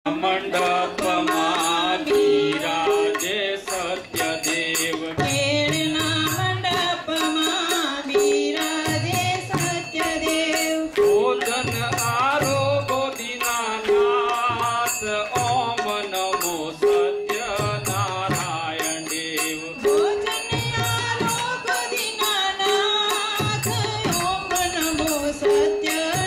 મંડપમાં બિરાજે સત્યદેવ, કેળના મંડપમાં બિરાજે સત્યદેવ. ભોજન આરોગો દીનાનાથ, ઓમ નમો સત્યનારાયણ દેવ. ભોજન આરોગ દીનાનાથ, ઓમ નમો સત્યનારાયણ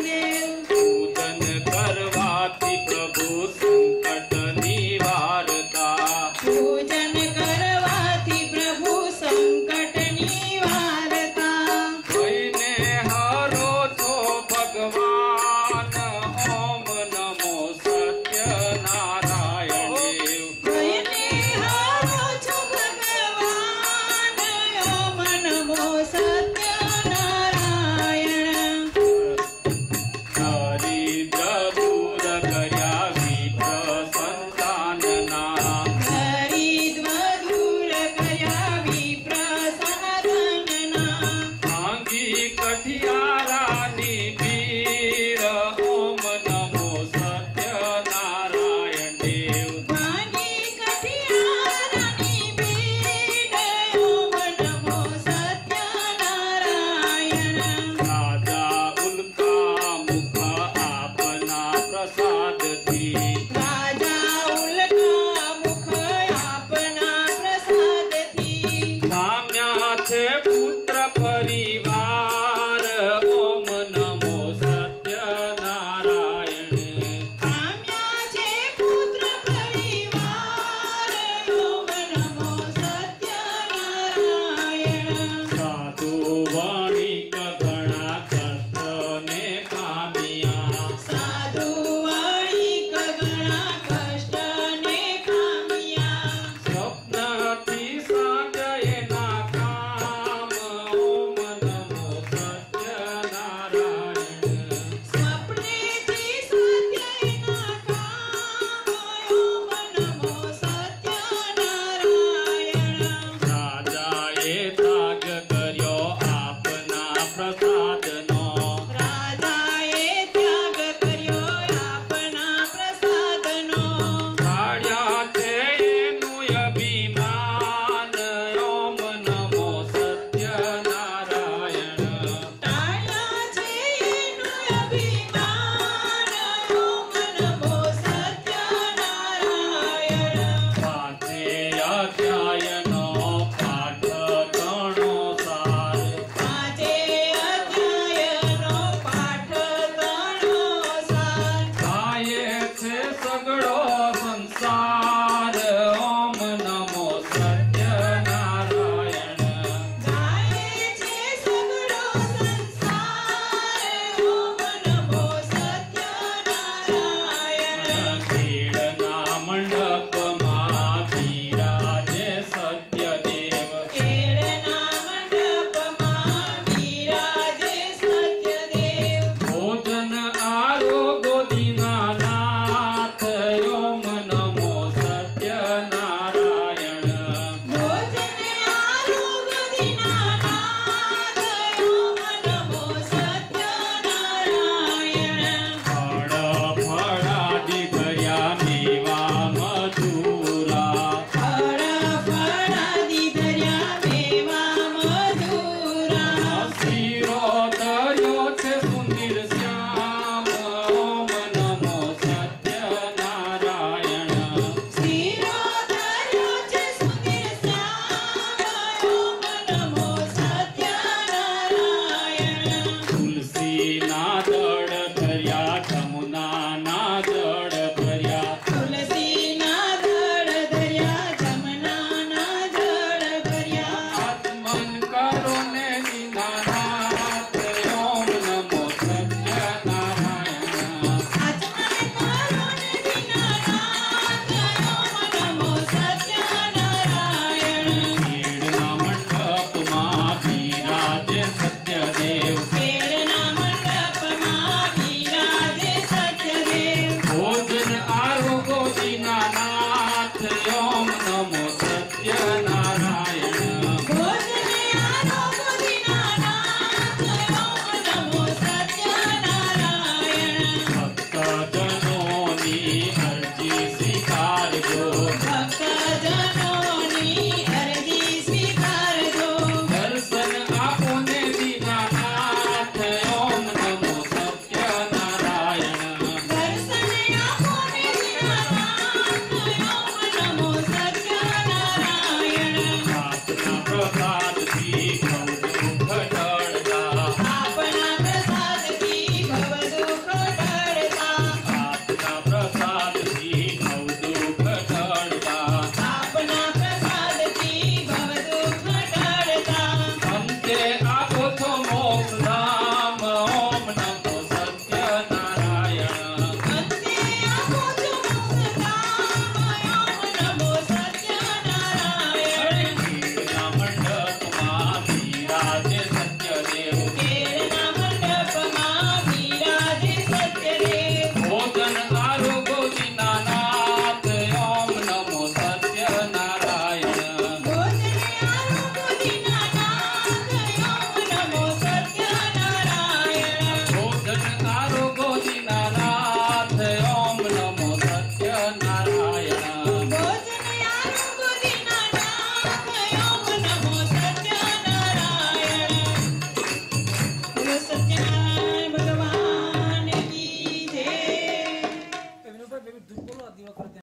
દેવ. પૂજન કરવાથી પ્રભુ સંકટ નિવારતા, પૂજન કરવાથી પ્રભુ સંકટ નિવારતા. ભયને હરો છો ભગવાન, ઓમ નમો સત્યનારાયણ દેવ. ભયને હારો છો ભગવાન, ઓમ નમો સત્યનારાયણ. દરિદ્ર દૂર કર્યા વિપ્ર સંતાનના, હરિદ્વ દૂર કર્યા વિપ્ર સનાતનના. ભાંગી કઠિયારાની પીર, ઓમ નમો સત્યનારાયણ દેવ. ભાંગી કઠિયારાની પીડ, ઓમ નમો સત્યનારાયણ. રાજા ઉલ્કા મુખ આપના પ્રસાદથી,